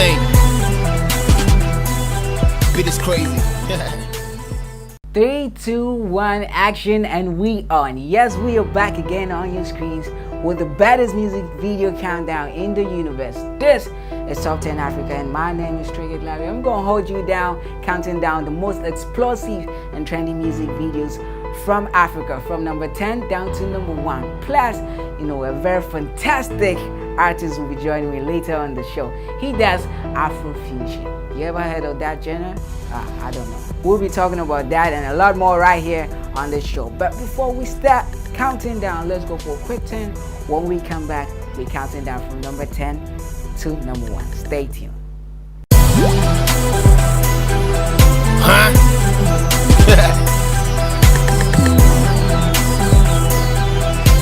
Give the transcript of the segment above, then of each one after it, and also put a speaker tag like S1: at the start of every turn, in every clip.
S1: Everything. Beat is crazy.
S2: 3, 2, 1, action, and we on. Yes, we are back again on your screens with the baddest music video countdown in the universe. This is Top 10 Africa, and my name is Iddlari. I'm gonna hold you down, counting down the most explosive and trendy music videos from Africa, from number 10 down to number 1. Plus, a very fantastic artist will be joining me later on the show. He does Afrofusion. You ever heard of that genre? I don't know. We'll be talking about that and a lot more right here on the show. But before we start counting down, let's go for a quick 10. When we come back, we're counting down from number 10 to number 1. Stay tuned.
S1: Huh?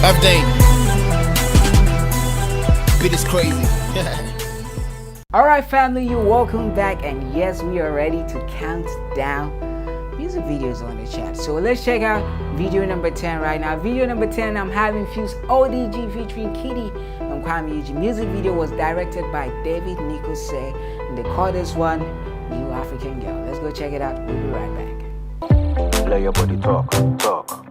S1: Everything. Beat is crazy.
S2: Alright family, you're welcome back, and yes, we are ready to count down music videos on the chat. So let's check out video number 10 right now. Video number 10, I'm having Fuse ODG featuring Kitty and Kwame Eugene. Music video was directed by David Nicholse, and they call this one New African Girl. Let's go check it out. We'll be right back.
S3: Let your body talk, talk.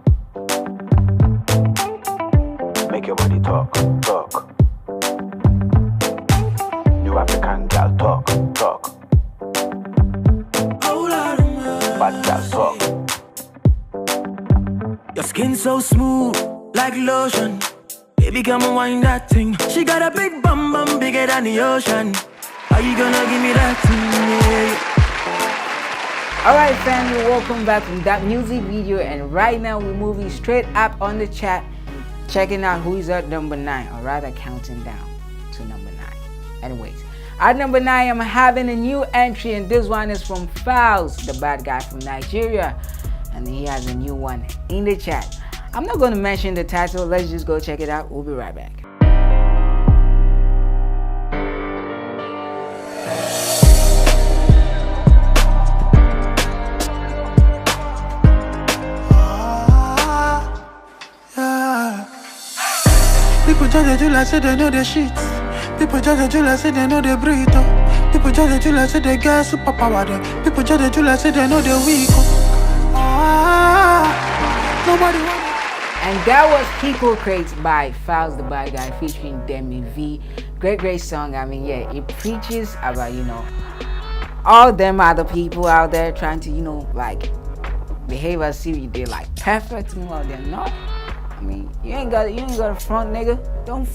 S3: Make your body talk, talk. New African girl talk, talk. Bad girl talk.
S4: Your skin so smooth, like lotion. Baby, come and wind that thing. She got a big bum bum bigger than the ocean. Are you gonna give me that thing? Yeah.
S2: Alright family, welcome back from that music video, and right now we're moving straight up on the chat, checking out who is at number 9, or rather counting down to number 9. Anyways, at number 9, I'm having a new entry, and this one is from Fowls, the bad guy from Nigeria, and he has a new one in the chat. I'm not going to mention the title. Let's just go check it out. We'll be right back.
S4: People judge you like say they know the shit. People judge you like say they know the breathe. People judge you like say they get superpower. People judge you like say they know the weak. Nobody want.
S2: And that was People Crates by Fowls the Bad Guy featuring Demi V. Great song. I mean, yeah, it preaches about, all them other people out there trying to, like, behave as if they're like perfect, while they're not. I mean, you ain't got a front, nigga. Don't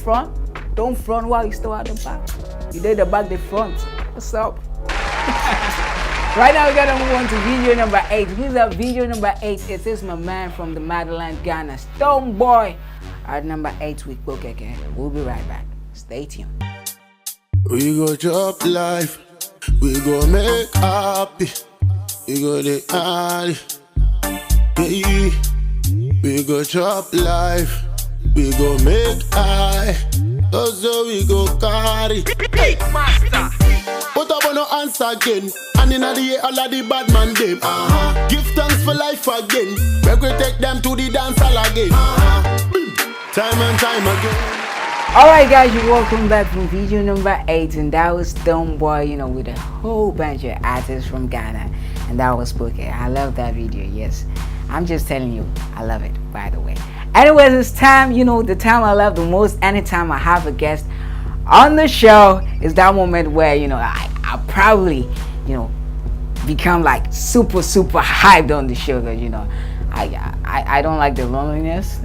S2: front while you still at the back. You did the back, the front. What's up? Right now we gotta move on to video number 8. Who's at video number 8? It is my man from the motherland, Ghana, Stonebwoy. At number 8 with Bokeke. We'll be right back. Stay tuned.
S5: We go chop life. We go make happy. We go the party. Yeah. We go chop life. We go make high. Also we go carry.
S1: Hey, master.
S5: But I wanna answer again. And in the year all of the bad man them. Give thanks for life again. We go take them to the dance hall again. Time and time again.
S2: Alright guys, you're welcome back from video number 8, and that was Stonebwoy, with a whole bunch of artists from Ghana, and that was Spooky. I love that video, yes. I'm just telling you, I love it, by the way. Anyways, it's time, the time I love the most, anytime I have a guest on the show, is that moment where, I probably, become like super hyped on the show, because, I don't like the loneliness.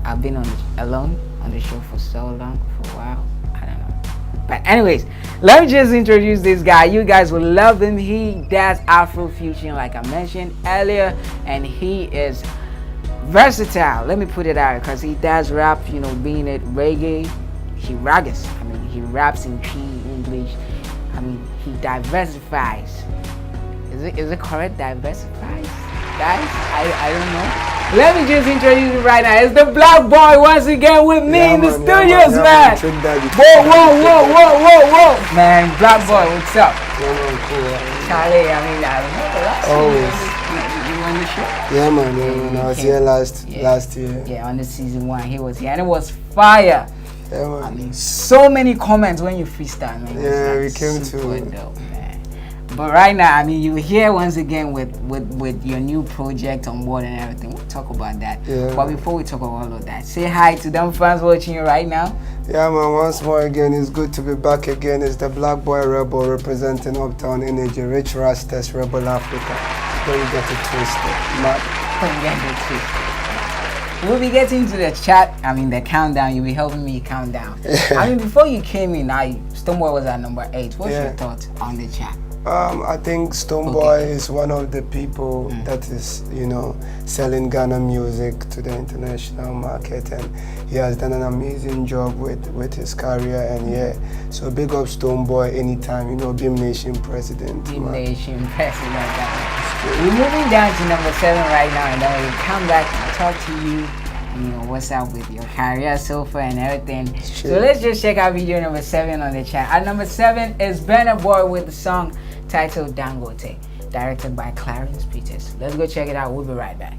S2: I've been alone on the show for so long, for a while, I don't know. But anyways, let me just introduce this guy. You guys will love him. He does Afrofusion, like I mentioned earlier, and he is versatile. Let me put it out, because he does rap, being it reggae, he ragas. I mean, he raps in Cree English. I mean, he diversifies. Is it correct? Diversifies, guys? I don't know. Let me just introduce you right now. It's the Blackboi once again with me in the studios, man. Whoa. Man, Blackboi, what's up? Charlie, I don't know.
S6: Always.
S2: You on the show?
S6: Yeah, man. I was here last year.
S2: Yeah, on the season 1, he was here, and it was fire.
S6: Yeah, man.
S2: I mean, so many comments when you freestyle, man.
S6: Yeah,
S2: It's
S6: we came
S2: super
S6: to.
S2: dope, man. But right now, I mean, you're here once again with your new project on board and everything. We'll talk about that.
S6: Yeah.
S2: But before we talk about all of that, say hi to them fans watching you right now.
S6: Yeah, man, once more again, it's good to be back again. It's the Blackboi Rebel representing Uptown Energy, Rich Rastas, Rebel Africa. Don't get it twisted. Mad.
S2: Don't get it twisted. We'll be getting to the chat, I mean the countdown. You'll be helping me count down. I mean, before you came in, Stonebwoy was at number 8. What's your thought on the chat?
S6: I think Stonebwoy is one of the people that is, selling Ghana music to the international market, and he has done an amazing job with his career, and so big up Stonebwoy anytime, Beam Nation president.
S2: Beam Nation president. We're moving down to number 7 right now, and then we'll come back and talk to you. What's up with your career so far and everything.
S6: Sure.
S2: So let's just check out video number 7 on the chat. At number 7 is Burna Boy with the song titled Dangote, directed by Clarence Peters. Let's go check it out. We'll be right back.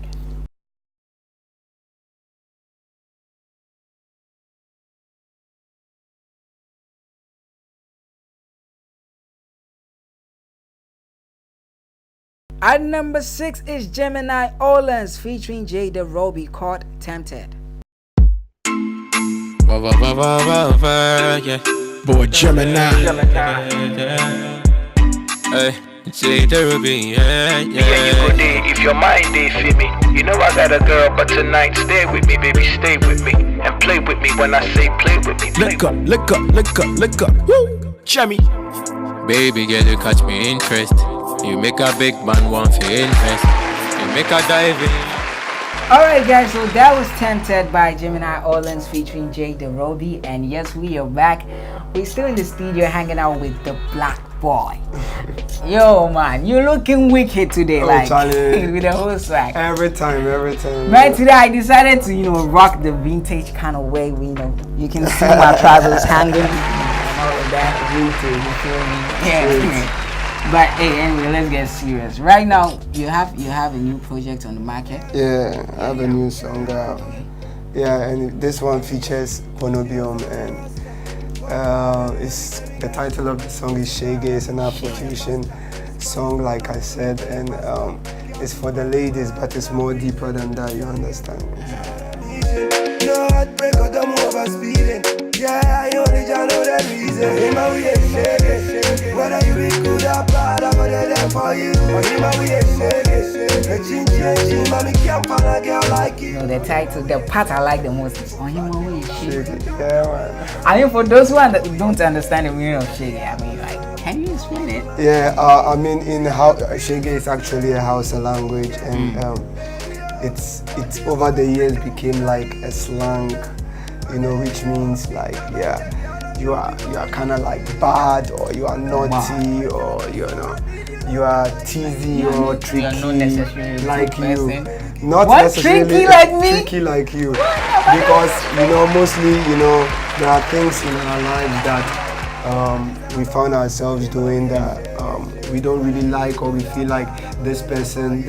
S2: At number 6 is Gemini Orleans featuring Jada Roby called Tempted.
S1: Yeah. Boy, Gemini. Hey, Jada Roby, yeah.
S7: Yeah, you go there if your mind they feel me. You know I got a girl, but tonight stay with me, baby, stay with me. And play with me when I say play with me.
S1: Look up. Woo! Jemmy. Baby girl, you catch me interest. You make a big man want to invest. You make a dive in.
S2: Alright guys, so that was Tempted by Gemini Orleans featuring Jada Roby, and yes, we are back. We're still in the studio hanging out with the Blackboi. Yo man, you're looking wicked today, with the whole swag.
S6: Every time.
S2: Man, today I decided to, rock the vintage kind of way. You can see my trousers hanging and all of that. Vintage, you feel me? Yeah. But hey, anyway, let's get serious. Right now, you have a new project on the market.
S6: Yeah, I have a new song out. Yeah, and this one features Bonobium, and it's the title of the song is Shege. It's an Afrofusion song, like I said, and it's for the ladies, but it's more deeper than that. You understand? No heartbreak or them over speeding. Yeah, I only know that reason. In my way, shake. Whether you be good or bad, I'm gonna there for you. In my way, shake. Mommy can't find a girl like you.
S2: The title, the part I like the most is On Your Way, Shake.
S6: Yeah, man.
S2: I mean, for those who don't understand the meaning of Shake, I mean, can you explain it?
S6: Yeah, I mean, Shege is actually a Hausa language, and it's over the years became like a slang, which means like, you are kind of like bad, or you are naughty, or you are teasy or tricky,
S2: not necessarily
S6: like you.
S2: person.
S6: Not
S2: What?
S6: necessarily
S2: Tricky like me?
S6: Tricky like you, because mostly there are things in our life that we found ourselves doing that we don't really like, or we feel like this person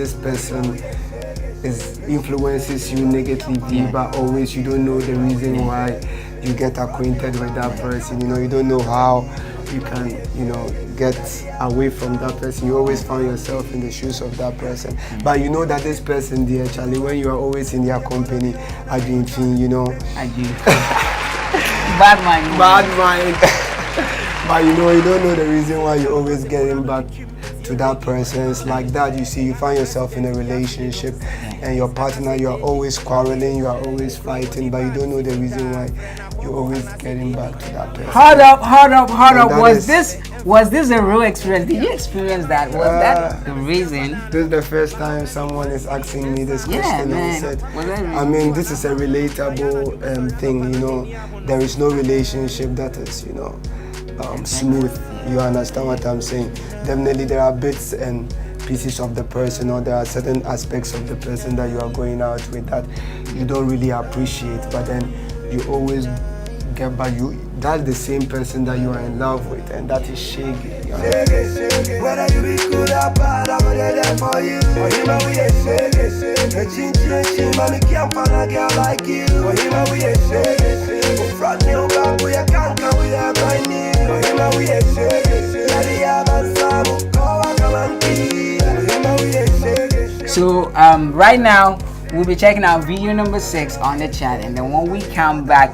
S6: influences you negatively, but always you don't know the reason why you get acquainted with that person. You don't know how you can, get away from that person. You always find yourself in the shoes of that person. But you know that this person, dear Charlie, when you are always in their company, I do thing,
S2: I do. Bad mind.
S6: But you don't know the reason why you're always getting back to that person. It's like that. You see, you find yourself in a relationship, and your partner, you are always quarreling, you are always fighting, but you don't know the reason why you're always getting back to that person.
S2: Hold up. Was this a real experience? Did you experience that? Was that the reason?
S6: This is the first time someone is asking me this question.
S2: Man.
S6: Said, I mean, this is a relatable thing. There is no relationship that is, smooth. You understand what I'm saying? Definitely there are bits and pieces of the person, or there are certain aspects of the person that you are going out with that you don't really appreciate, but then you always get back. that's the same person that you are in love with, and that is Shaggy.
S8: Whether you be good or bad, I'm there for you. Or him and we ain't shaggy. A chin chin, mommy can't find a girl like you. Or him and we ain't shaggy. Front new back, we can't come with a brand new. Or him and we ain't shaggy. Let the other side go and come and be. Or him and we ain't shaggy.
S2: So right now we'll be checking out video number 6 on the chat, and then when we come back,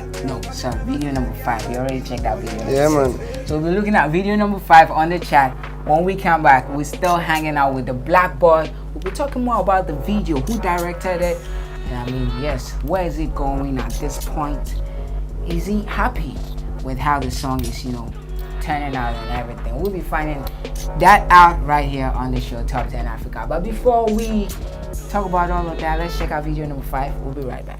S2: video number 5. We already checked out video number 6.
S6: Man.
S2: So we'll be looking at video number 5 on the chat. When we come back, we're still hanging out with the Blackboi. We'll be talking more about the video, who directed it, and I mean, yes, where is it going at this point? Is he happy with how the song is, turning out and everything? We'll be finding that out right here on the show, Top 10 Africa. But before we talk about all of that, let's check out video number 5. We'll be right back.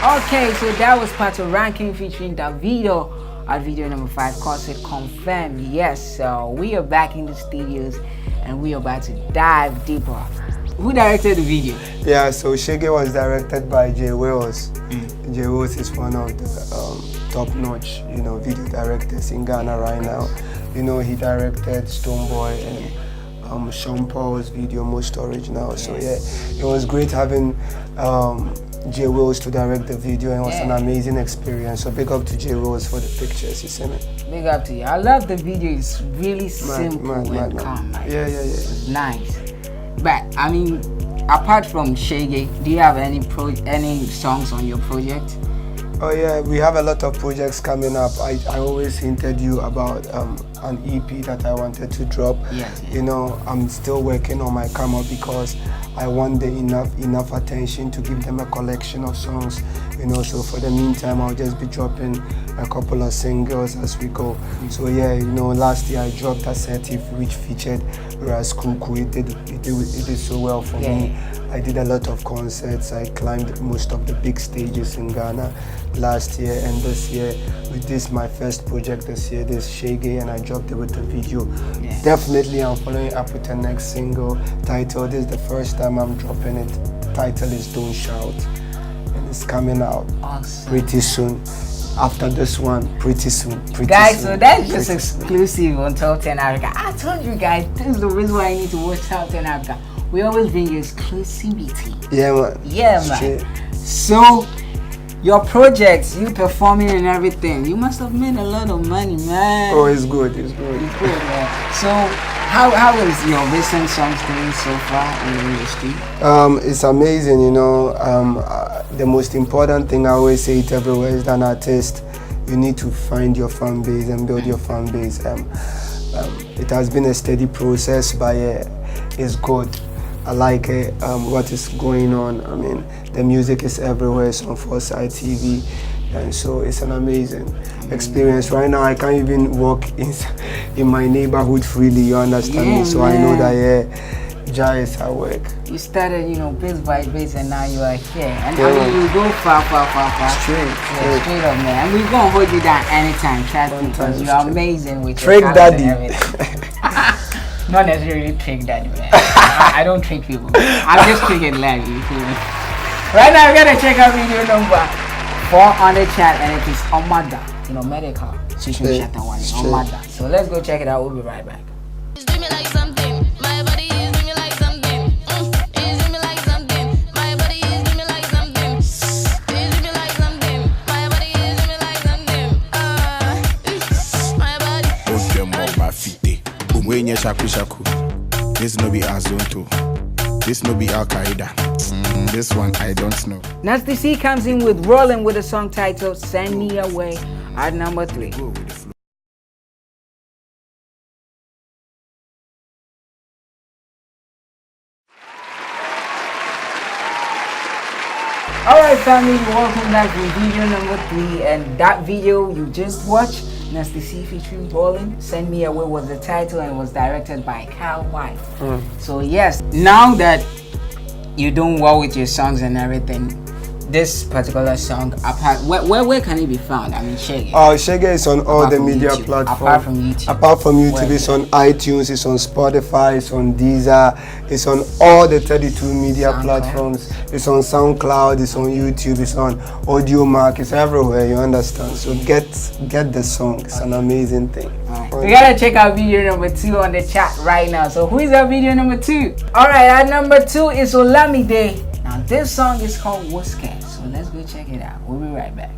S2: Okay, so that was part of ranking featuring Davido at video number 5, cause it confirmed. Yes, so we are back in the studios and we are about to dive deeper. Who directed the video?
S6: Yeah, so Shaggy was directed by Jay Wills. Jay Wills is one of the top-notch, video directors in Ghana right now. He directed Stonebwoy and Sean Paul's video, Most Original. So yeah, it was great having Jay Wills to direct the video, and it was an amazing experience. So big up to Jay Wills for the pictures, you see me?
S2: Big up to you. I love the video. It's really simple and calm.
S6: Yeah.
S2: It's nice. But I mean, apart from Shaggy, do you have any songs on your project?
S6: Oh yeah, we have a lot of projects coming up. I always hinted you about an EP that I wanted to drop.
S2: Yes.
S6: I'm still working on my come up because I want the enough attention to give them a collection of songs. So for the meantime, I'll just be dropping a couple of singles as we go. So yeah, last year I dropped Assertive, which featured Ras Kuku. It did so well for me. I did a lot of concerts. I climbed most of the big stages in Ghana last year, and this year with this my first project this year, this Shaggy, and I dropped it with the video. Definitely I'm following up with the next single title. This is the first time I'm dropping it. Title is Don't Shout, and it's coming out pretty soon. After this one, pretty soon.
S2: Guys, so that's just exclusive on Top 10 Africa. I told you guys, this is the reason why I need to watch Top 10 Africa. We always bring you exclusivity.
S6: Yeah, man.
S2: Yeah, man. So, your projects, you performing and everything, you must have made a lot of money, man.
S6: Oh, it's good.
S2: It's good, man. So, how is your recent songs doing so far in the industry?
S6: It's amazing, the most important thing, I always say it everywhere, is that an artist, you need to find your fan base and build your fan base. It has been a steady process, but it's good. I like it, what is going on. I mean, the music is everywhere. It's on Foresight TV, and so it's an amazing experience. Right now, I can't even walk in my neighborhood freely. You understand me? So man. I know that Jah is at work.
S2: You started, bit by bit, and now you are here. And I mean, you go far.
S6: Straight
S2: up, man. And we're gonna hold you down anytime, trust me, because you're amazing with
S6: your
S2: talent
S6: daddy.
S2: And everything. Not necessarily trick daddy, man. I don't trick people. I'm just tricking live. Right now, we're gonna check out video number 4 on the chat, and it is Omada. Medical. Omada. So let's go check it out. We'll be right back.
S9: This no be Azonto. This no be Al Qaeda. This one I don't know.
S2: Nasty C comes in with Rolling with a song titled Send Me Away at number 3. Alright family, welcome back to video number 3, and that video you just watched Nasty C featuring Bowling. Send Me Away was the title and was directed by Kyle White. So yes, now that you're doing well with your songs and everything, this particular song, apart, where can it be found? I mean, Shege.
S6: Shege is on all the media
S2: YouTube,
S6: platforms.
S2: Apart from YouTube.
S6: Apart from YouTube, it's on iTunes, it's on Spotify, it's on Deezer, it's on all the 32 media platforms. It's on SoundCloud, it's on YouTube, it's on AudioMark, it's everywhere. You understand? So get the song. It's an amazing thing.
S2: Right. We gotta check out video number 2 on the chat right now. So who is our video number 2? All right, our number 2 is Olamide. Now this song is called Wuske, so let's go check it out. We'll be right back.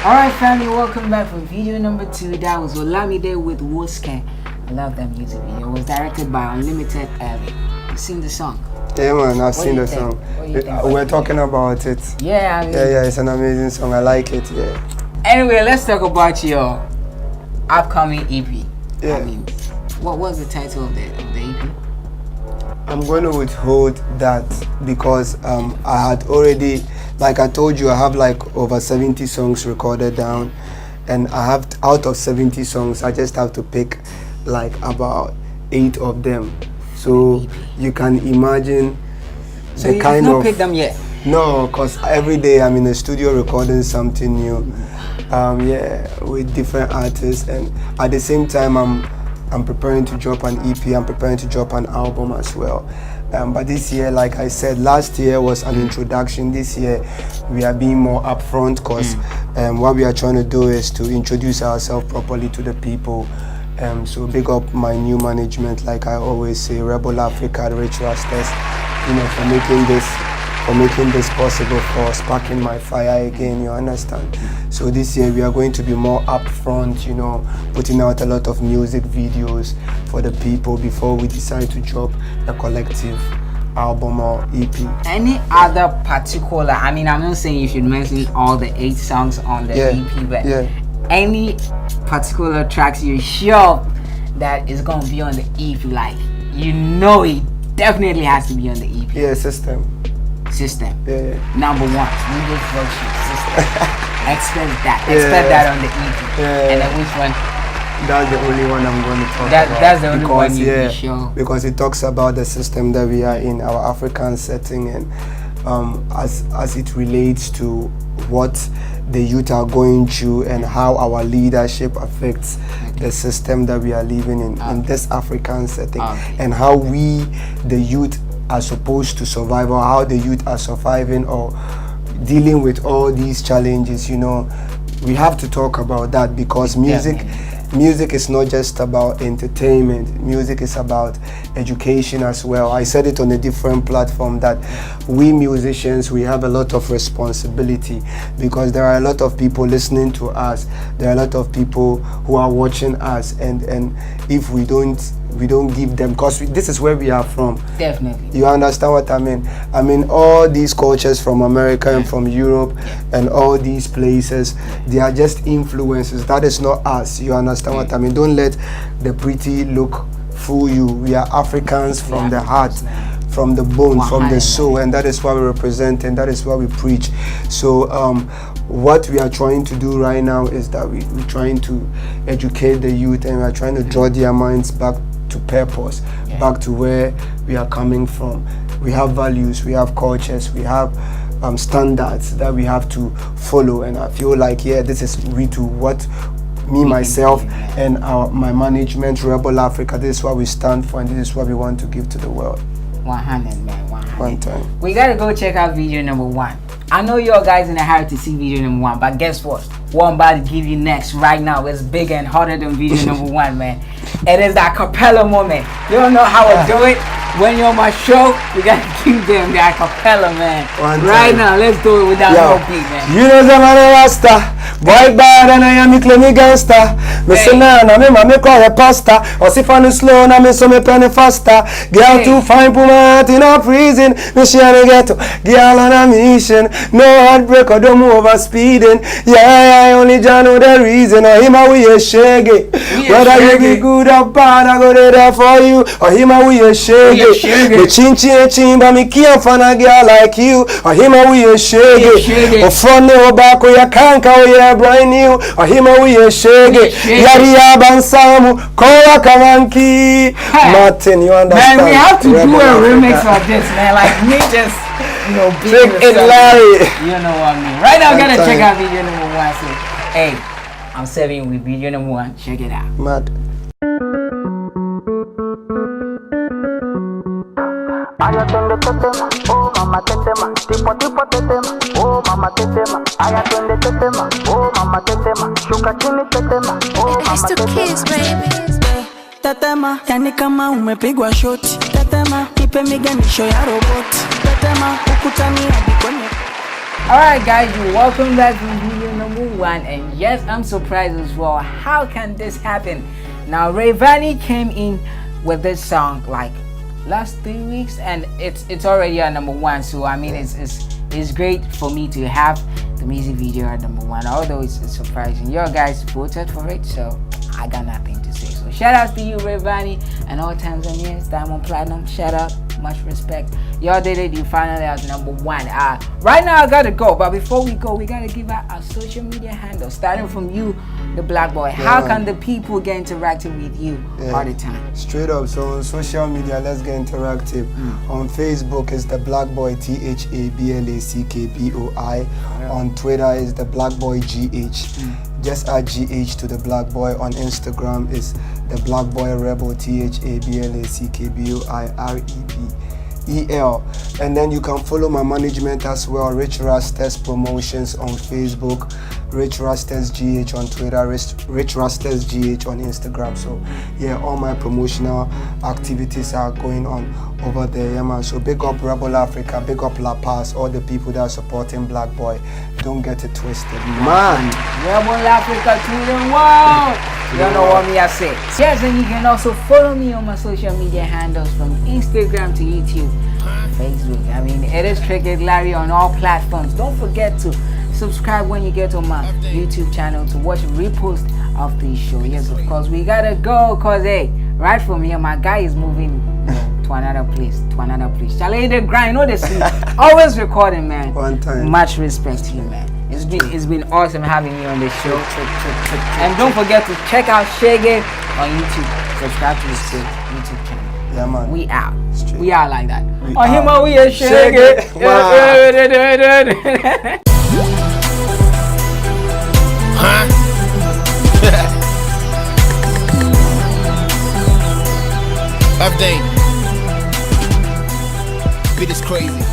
S2: Alright family, welcome back for video number 2. That was Olamide with Wuske. I love that music video. It was directed by Unlimited Ellie. You seen the song?
S6: Yeah man, I've seen the song. We're talking about it.
S2: Yeah, I mean,
S6: yeah, it's an amazing song. I like it, yeah.
S2: Anyway, let's talk about your upcoming EP.
S6: Yeah.
S2: I mean, what was the title of the EP?
S6: I'm going to withhold that because I had already, like I told you, I have like over 70 songs recorded down, and I have, out of 70 songs, I just have to pick like about 8 of them. So you can imagine
S2: so
S6: the kind of.
S2: So you picked them yet?
S6: No, because every day I'm in the studio recording something new. Yeah, with different artists, and at the same time I'm preparing to drop an EP. I'm preparing to drop an album as well. But this year, like I said, last year was an introduction. This year, we are being more upfront because what we are trying to do is to introduce ourselves properly to the people. So big up my new management, like I always say, Rebel Africa, the Rich Rastas, you know, for making this possible, for sparking my fire again, you understand? So this year we are going to be more upfront, you know, putting out a lot of music videos for the people before we decide to drop a collective album or EP.
S2: Any other particular, I mean, I'm not saying you should mention all the 8 songs on the EP, but any particular tracks you're sure that is going to be on the EP, like, you know it definitely has to be on the EP?
S6: Yeah, System. Yeah.
S2: Number 1, we just wrote you System. Expect that. Expect that on the EP.
S6: Yeah.
S2: And then which one?
S6: That's the only one I'm going to talk about.
S2: That's the only one you be sure.
S6: Because it talks about the system that we are in, our African setting, and as it relates to what the youth are going through and how our leadership affects the system that we are living in this African setting, and how we, the youth, are supposed to survive, or how the youth are surviving or dealing with all these challenges. You know, we have to talk about that because music is not just about entertainment. Music is about education as well. I said it on a different platform that we musicians, we have a lot of responsibility because there are a lot of people listening to us. There are a lot of people who are watching us, and if we don't give them, because this is where we are from.
S2: Definitely.
S6: You understand what I mean? I mean, all these cultures from America and from Europe and all these places, they are just influences. That is not us. You understand what I mean? Don't let the pretty look fool you. We are Africans from the heart, from the bone, from the soul, and that is what we represent, and that is what we preach. So what we are trying to do right now is that we're trying to educate the youth, and we are trying to draw their minds back to purpose, back to where we are coming from. We have values, we have cultures, we have standards that we have to follow, and I feel like this is really what me, myself, and my management, Rebel Africa, this is what we stand for, and this is what we want to give to the world.
S2: 100, man, 100.
S6: One time.
S2: We gotta go check out video number 1. I know you guys in a hurry to see video number 1, but guess what? What I'm about to give you next right now is bigger and harder than video number 1, man. It is that acapella moment. You don't know how I do it? When you're on my show, you gotta give them the acapella, man. Right now, let's do it without no beat, man.
S6: You know the man Rasta, Boy bad and I am me claim me gangster. Me say nah, me mama call a pasta. Or if I no slow, na me so me penny faster. Girl too fine, put my heart in a prison. Me share me ghetto, girl on a mission. No heartbreak or don't move over speeding. Yeah, I only just know the reason. Or him a we a shaggy. Whether you be good or bad, I go there for you. Or him a we a shaggy. Me chin but me can't find a girl like you. Or him a we a shaggy. Or front or back or you can't call you brand new. Or him a we a shaggy. Yari yaban samu kola kamanki. Martin, you understand?
S2: Man, we have to do a remix of this, man. Like me just, being
S6: Iddlari.
S2: You know what I mean? Right now, I'm gonna check out video number 1. So, hey, I'm serving with video number 1. Check it out.
S6: Mad.
S10: Ayatende tetema, oh mama tetema, tipo tipo tetema, oh mama tetema. Ayatende tetema, oh mama tetema, shuka chini tetema, oh mama tetema.
S4: Tetema, yani kama umepigwa shoti. Tetema, nipe miganisho ya roboti. Tetema, ukutani hadi kwenye.
S2: Alright guys, welcome back to video number 1, and yes, I'm surprised as well. How can this happen? Now Rayvanny came in with this song like last 3 weeks, and it's already at number 1. So I mean, it's great for me to have the music video at number 1, although it's surprising. You guys voted for it, so I got nothing to say. So shout out to you, Rayvanny, and all Tanzanians, Diamond Platnumz. Shout out, much respect. Y'all did it. You finally at number 1. Right now I gotta go, but before we go, we gotta give out our social media handles, starting from you, the Blackboi. How can the people get interactive with you all the time?
S6: Straight up. So on social media, let's get interactive. On Facebook is the Blackboi, THABLACKBOI. On Twitter is the Blackboi GH. Just add GH to the Blackboi. On Instagram is the Blackboi Rebel, THABLACKBOIREBEL. And then you can follow my management as well, Rich Rastas Promotions on Facebook, Rich Rastas GH on Twitter, Rich Rastas GH on Instagram. So yeah, all my promotional activities are going on over there, yeah man. So big up Rebel Africa, big up La Paz, all the people that are supporting Blackboi. Don't get it twisted, man.
S2: Rebel Africa to the world. You know what me I say. Yes, and you can also follow me on my social media handles from Instagram to YouTube, Facebook. I mean, it is Iddlari on all platforms. Don't forget to subscribe when you get on my YouTube channel to watch a repost of the show. Yes, of course, we gotta go, cause hey, right from here, my guy is moving to another place, Charlie, the grind, the sleep. Always recording, man.
S6: One time.
S2: Much respect to you, man. It's been awesome having you on the show. And don't forget to check out Shaggy on YouTube. Subscribe to his YouTube channel.
S6: Yeah, man.
S2: We out.
S6: Straight.
S2: We out like that.
S6: We
S2: On him,
S6: out.
S2: we are Shaggy.
S9: Update. Beat is crazy.